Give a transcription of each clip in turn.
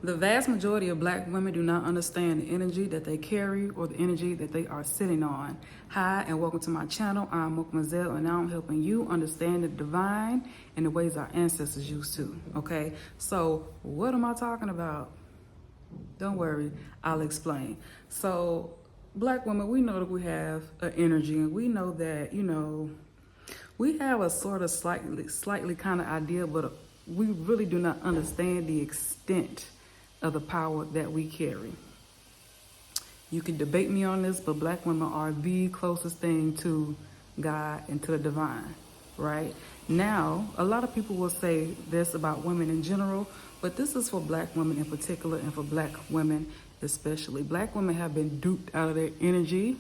The vast majority of black women do not understand the energy that they carry or the energy that they are sitting on. Hi, and welcome to my channel. I'm Mademoiselle, and now I'm helping you understand the divine and the ways our ancestors used to. Okay, so what am I talking about? Don't worry, I'll explain. So, black women, we know that we have an energy, and we know that, we have a sort of slightly kind of idea, but we really do not understand the extent of the power that we carry. You can debate me on this, but black women are the closest thing to God and to the divine, right? Now, a lot of people will say this about women in general, but this is for black women in particular and for black women especially. Black women have been duped out of their energy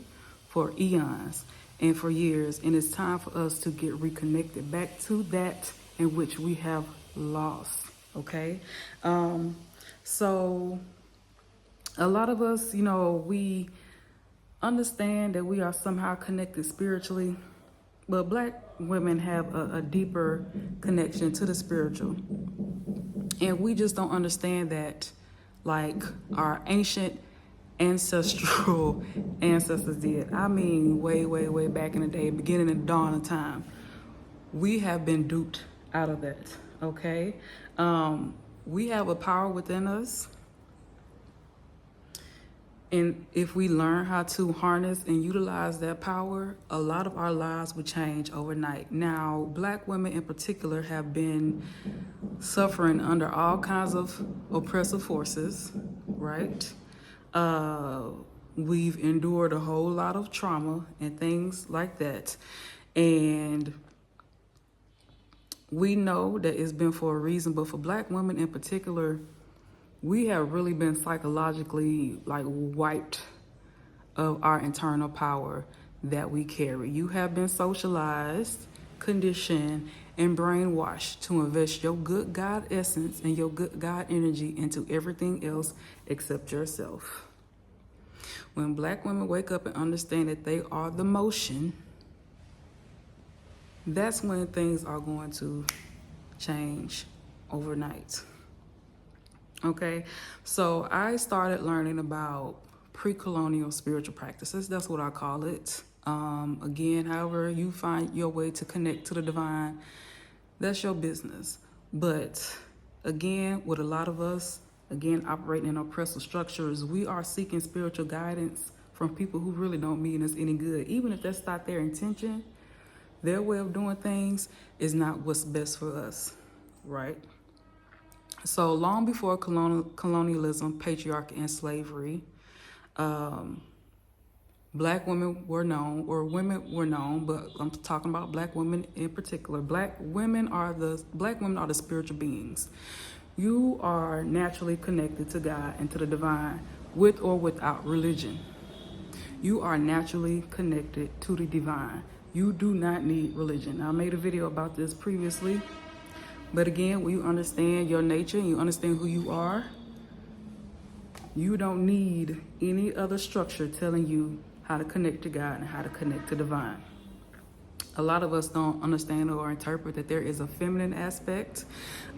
for eons and for years, and it's time for us to get reconnected back to that in which we have lost, okay? So a lot of us, we understand that we are somehow connected spiritually, but black women have a deeper connection to the spiritual. And we just don't understand that like our ancient ancestral ancestors did. I mean, way, way, way back in the day, beginning of dawn of time. We have been duped out of that, okay? We have a power within us. And if we learn how to harness and utilize that power, a lot of our lives would change overnight. Now, black women in particular have been suffering under all kinds of oppressive forces, right? We've endured a whole lot of trauma and things like that. And we know that it's been for a reason, but for black women in particular, we have really been psychologically like wiped of our internal power that we carry. You have been socialized, conditioned, and brainwashed to invest your good God essence and your good God energy into everything else except yourself. When black women wake up and understand that they are the motion, that's when things are going to change overnight. Okay, so I started learning about pre-colonial spiritual practices. That's what I call it. Again, however you find your way to connect to the divine, that's your business. But again, with a lot of us, again, operating in oppressive structures, we are seeking spiritual guidance from people who really don't mean us any good. Even if that's not their intention, their way of doing things is not what's best for us, right? So long before colonialism, patriarchy, and slavery, black women were known, or women were known, but I'm talking about black women in particular. Black women are the spiritual beings. You are naturally connected to God and to the divine, with or without religion. You are naturally connected to the divine. You do not need religion. I made a video about this previously. But again, when you understand your nature and you understand who you are, you don't need any other structure telling you how to connect to God and how to connect to divine. A lot of us don't understand or interpret that there is a feminine aspect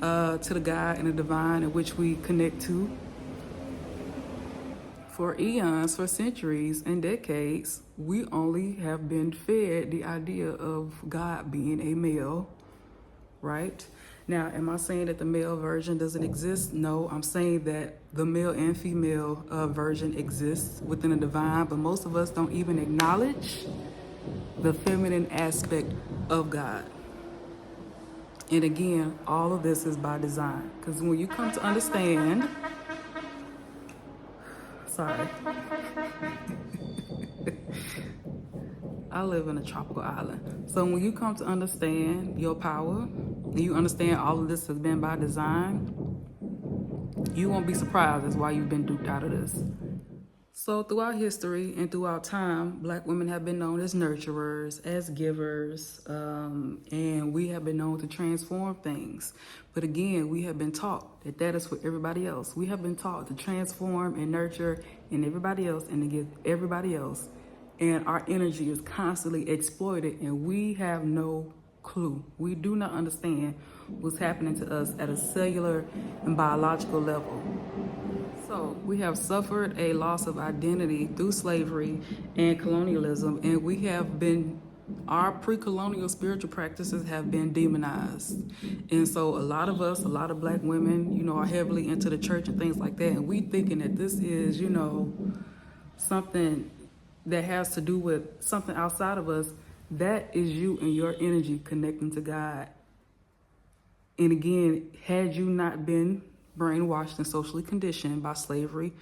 to the God and the divine in which we connect to. For eons, for centuries and decades, we only have been fed the idea of God being a male, right? Now, am I saying that the male version doesn't exist? No, I'm saying that the male and female version exists within the divine, but most of us don't even acknowledge the feminine aspect of God. And again, all of this is by design, because when you come to understand, sorry, I live in a tropical island. So when you come to understand your power, and you understand all of this has been by design, you won't be surprised as why you've been duped out of this. So throughout history and throughout time, black women have been known as nurturers, as givers, and we have been known to transform things. But again, we have been taught that that is for everybody else. We have been taught to transform and nurture in everybody else and to give everybody else. And our energy is constantly exploited, and we have no clue. We do not understand what's happening to us at a cellular and biological level. So we have suffered a loss of identity through slavery and colonialism, and our pre-colonial spiritual practices have been demonized. And so a lot of us, a lot of black women, are heavily into the church and things like that. And we thinking that this is, something that has to do with something outside of us. That is you and your energy connecting to God. And again, had you not been brainwashed and socially conditioned by slavery,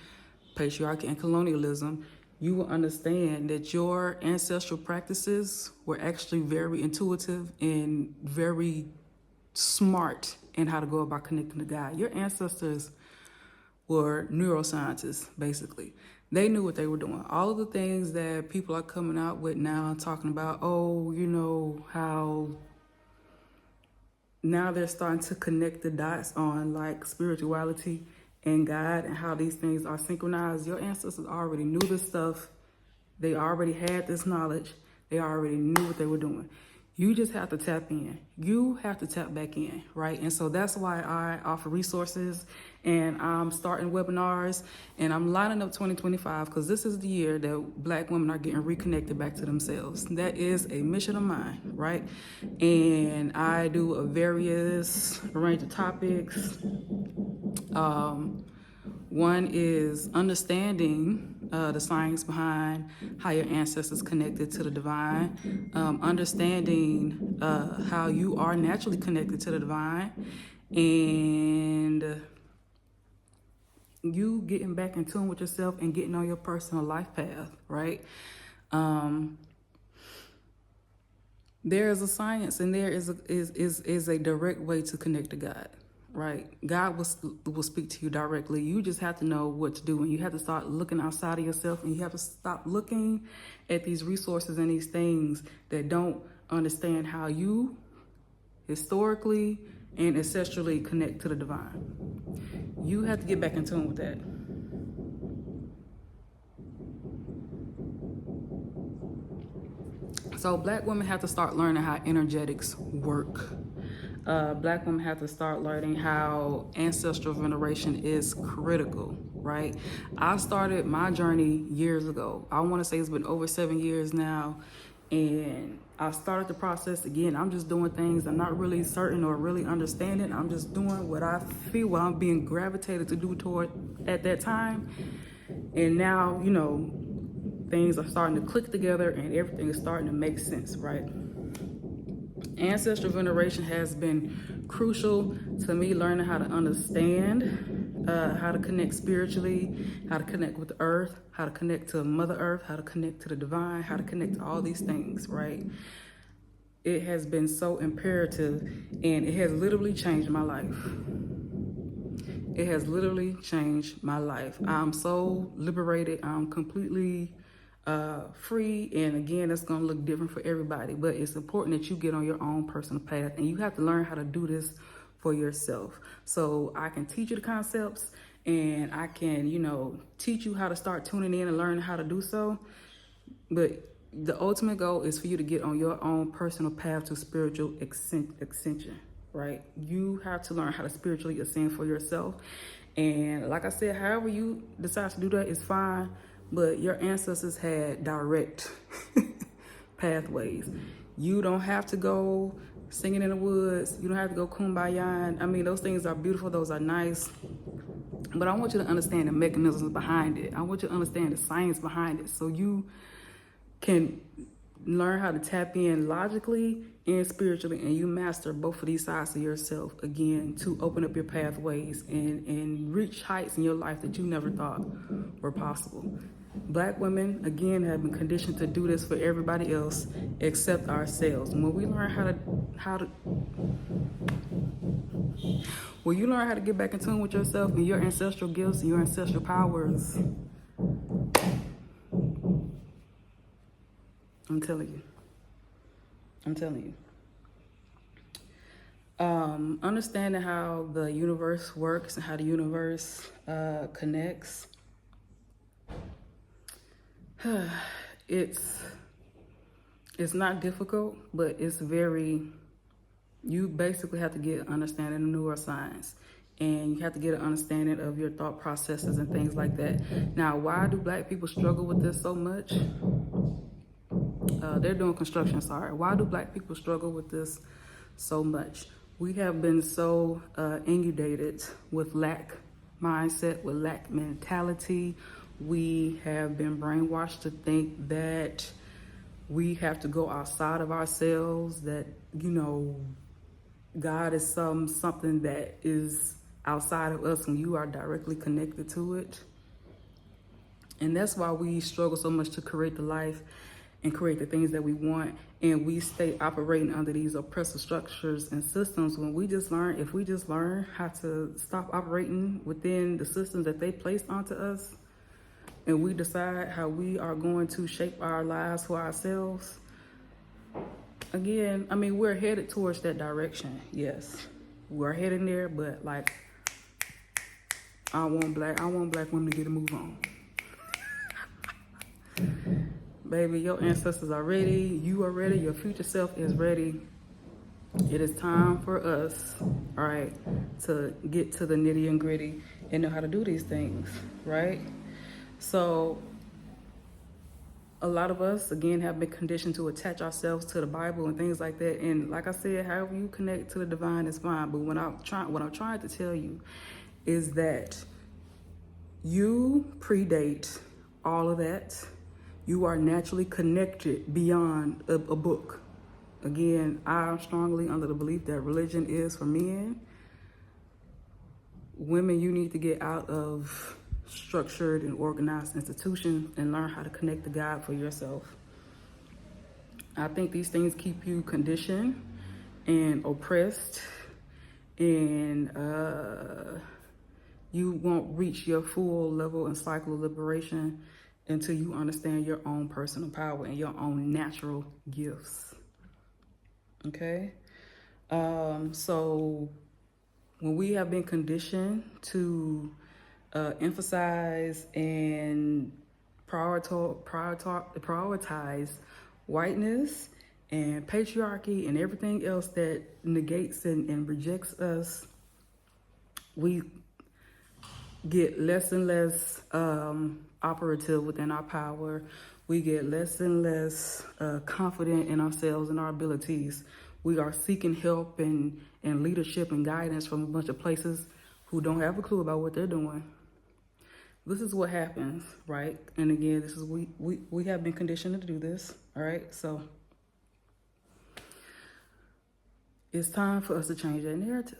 patriarchy, and colonialism, you will understand that your ancestral practices were actually very intuitive and very smart in how to go about connecting to God. Your ancestors were neuroscientists, basically. They knew what they were doing. All of the things that people are coming out with now, talking about, how now they're starting to connect the dots on like spirituality and God and how these things are synchronized. Your ancestors already knew this stuff. They already had this knowledge. They already knew what they were doing. You just have to tap in. You have to tap back in, right? And so that's why I offer resources, and I'm starting webinars, and I'm lining up 2025 because this is the year that black women are getting reconnected back to themselves. That is a mission of mine, right? And I do a various range of topics. One is understanding the science behind how your ancestors connected to the divine, understanding how you are naturally connected to the divine, and you getting back in tune with yourself and getting on your personal life path, right? There is a science, and there is a direct way to connect to God. Right, God will speak to you directly. You just have to know what to do, and you have to start looking outside of yourself, and you have to stop looking at these resources and these things that don't understand how you historically and ancestrally connect to the divine. You have to get back in tune with that. So black women have to start learning how energetics work. Black women have to start learning how ancestral veneration is critical, right? I started my journey years ago. I want to say it's been over 7 years now. And I started the process again. I'm just doing things I'm not really certain or really understanding. I'm just doing what I feel, what I'm being gravitated to do toward at that time. And now, things are starting to click together and everything is starting to make sense, right? Ancestral veneration has been crucial to me learning how to understand, how to connect spiritually, how to connect with the earth, how to connect to Mother Earth, how to connect to the divine, how to connect to all these things, right? It has been so imperative, and it has literally changed my life. It has literally changed my life. I'm so liberated. I'm completely free, and again, it's going to look different for everybody, but it's important that you get on your own personal path, and you have to learn how to do this for yourself. So I can teach you the concepts, and I can teach you how to start tuning in and learn how to do so, but the ultimate goal is for you to get on your own personal path to spiritual ascension, right? You have to learn how to spiritually ascend for yourself, and like I said, however you decide to do that is fine. But your ancestors had direct pathways. You don't have to go singing in the woods. You don't have to go kumbaya. I mean, those things are beautiful. Those are nice. But I want you to understand the mechanisms behind it. I want you to understand the science behind it so you can learn how to tap in logically and spiritually, and you master both of these sides of yourself, again, to open up your pathways and reach heights in your life that you never thought were possible. Black women, again, have been conditioned to do this for everybody else except ourselves. When we learn when you learn how to get back in tune with yourself and your ancestral gifts and your ancestral powers, I'm telling you. Understanding how the universe works and how the universe connects. It's not difficult, but it's you basically have to get understanding of neuroscience and you have to get an understanding of your thought processes and things like that. Now, why do Black people struggle with this so much? They're doing construction, sorry. Why do Black people struggle with this so much? We have been so inundated with lack mindset, with lack mentality. We have been brainwashed to think that we have to go outside of ourselves, that, you know, God is something that is outside of us when you are directly connected to it. And that's why we struggle so much to create the life and create the things that we want. And we stay operating under these oppressive structures and systems when if we just learn how to stop operating within the systems that they placed onto us, and we decide how we are going to shape our lives for ourselves. Again, I mean, we're headed towards that direction. Yes, we're heading there, but like, I want black women to get a move on. Baby, your ancestors are ready. You are ready. Your future self is ready. It is time for us, all right, to get to the nitty and gritty and know how to do these things, right? So a lot of us, again, have been conditioned to attach ourselves to the Bible and things like that. And like I said, however you connect to the divine is fine. But what I'm trying to tell you is that you predate all of that. You are naturally connected beyond a book. Again, I'm strongly under the belief that religion is for men. Women, you need to get out of structured and organized institutions and learn how to connect to God for yourself. I think these things keep you conditioned and oppressed, and you won't reach your full level and cycle of liberation until you understand your own personal power and your own natural gifts. Okay? So when we have been conditioned to emphasize and prioritize whiteness and patriarchy and everything else that negates and rejects us, we get less and less operative within our power. We get less and less confident in ourselves and our abilities. We are seeking help and leadership and guidance from a bunch of places who don't have a clue about what they're doing. This is what happens, right? And again, this is we have been conditioned to do this, all right? So it's time for us to change that narrative.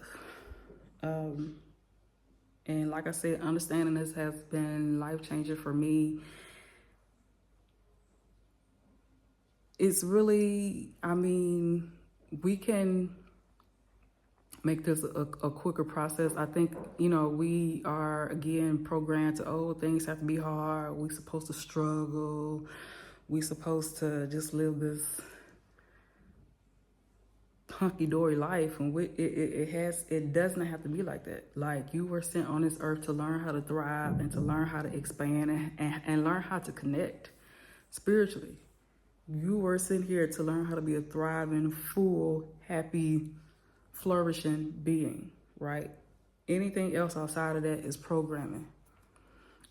And like I said, understanding this has been life-changing for me. It's really, I mean, we can make this a quicker process. I think, you know, we are, again, programmed to, things have to be hard. We're supposed to struggle. We're supposed to just live this hunky-dory life, and it does not have to be like that. Like, you were sent on this earth to learn how to thrive and to learn how to expand and learn how to connect spiritually. You were sent here to learn how to be a thriving, full, happy, flourishing being, right? Anything else outside of that is programming.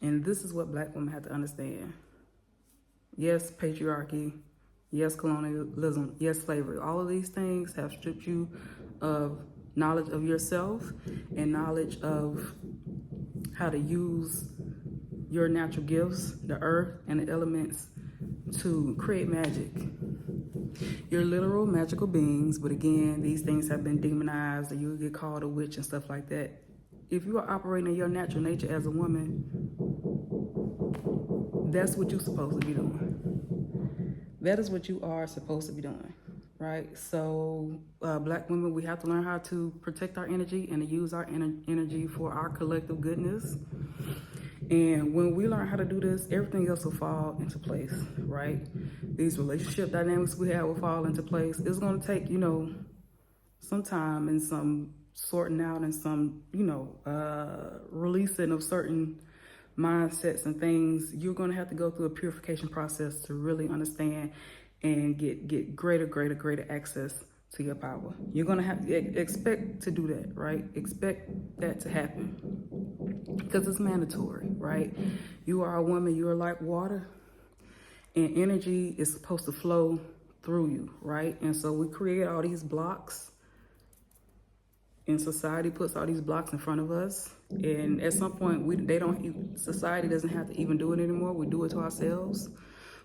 And this is what Black women have to understand. Yes, patriarchy. Yes, colonialism. Yes, slavery. All of these things have stripped you of knowledge of yourself and knowledge of how to use your natural gifts, the earth and the elements, to create magic. You're literal magical beings, but again, these things have been demonized, and you get called a witch and stuff like that. If you are operating in your natural nature as a woman, that's what you're supposed to be doing. That is what you are supposed to be doing, right? So Black women, we have to learn how to protect our energy and to use our energy for our collective goodness. And when we learn how to do this, everything else will fall into place, right? These relationship dynamics we have will fall into place. It's going to take, you know, some time and some sorting out and some, you know, releasing of certain mindsets and things. You're going to have to go through a purification process to really understand and get greater access to your power. You're gonna have to expect to do that, right? Expect that to happen because it's mandatory, right? You are a woman, you are like water, and energy is supposed to flow through you, right? And so we create all these blocks, and society puts all these blocks in front of us. And at some point, society doesn't have to even do it anymore. We do it to ourselves.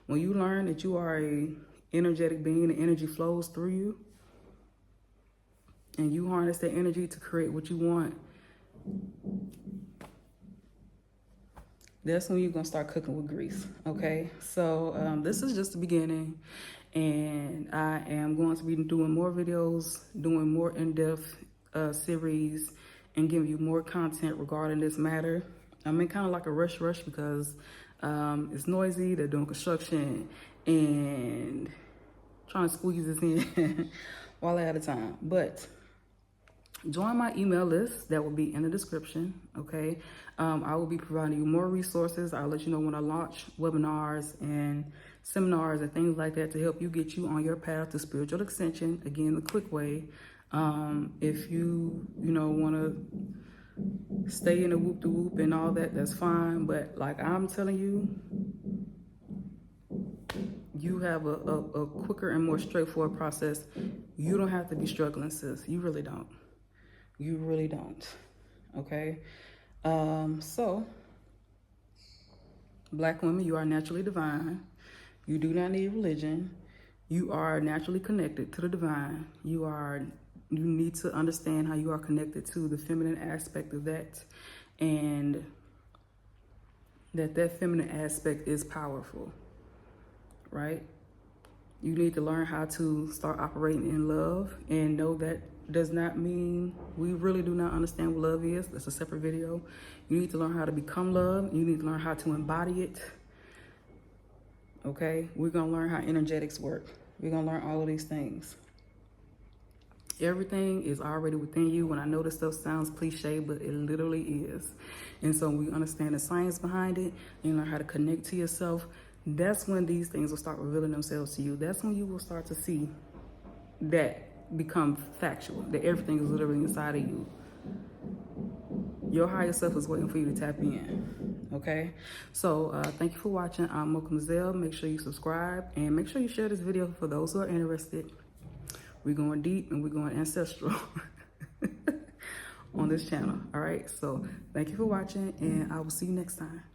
When you learn that you are a energetic being, the energy flows through you, and you harness that energy to create what you want, that's when you're gonna start cooking with grease, okay? So this is just the beginning, and I am going to be doing more videos, doing more in-depth series, and giving you more content regarding this matter. I'm in kind of like a rush because it's noisy, they're doing construction, and trying to squeeze this in while I have time. But join my email list that will be in the description, okay? I will be providing you more resources. I'll let you know when I launch webinars and seminars and things like that to help you get you on your path to spiritual ascension. Again, the quick way. If you want to stay in the whoop-de-whoop and all that, that's fine. But like I'm telling you, you have a quicker and more straightforward process. You don't have to be struggling, sis. You really don't. You really don't. Okay? So, Black women, you are naturally divine. You do not need religion. You are naturally connected to the divine. You need to understand how you are connected to the feminine aspect of that, and that feminine aspect is powerful, right? You need to learn how to start operating in love, and know that does not mean we really do not understand what love is. That's a separate video. You need to learn how to become love. You need to learn how to embody it. Okay? We're going to learn how energetics work. We're going to learn all of these things. Everything is already within you. When I know this stuff sounds cliche, but it literally is. And so we understand the science behind it, and learn how to connect to yourself. That's when these things will start revealing themselves to you. That's when you will start to see that become factual, that everything is literally inside of you. Your higher self is waiting for you to tap in, okay? So thank you for watching. I'm Mocha Mazel. Make sure you subscribe, and make sure you share this video for those who are interested. We're going deep, and we're going ancestral on this channel, all right? So thank you for watching, and I will see you next time.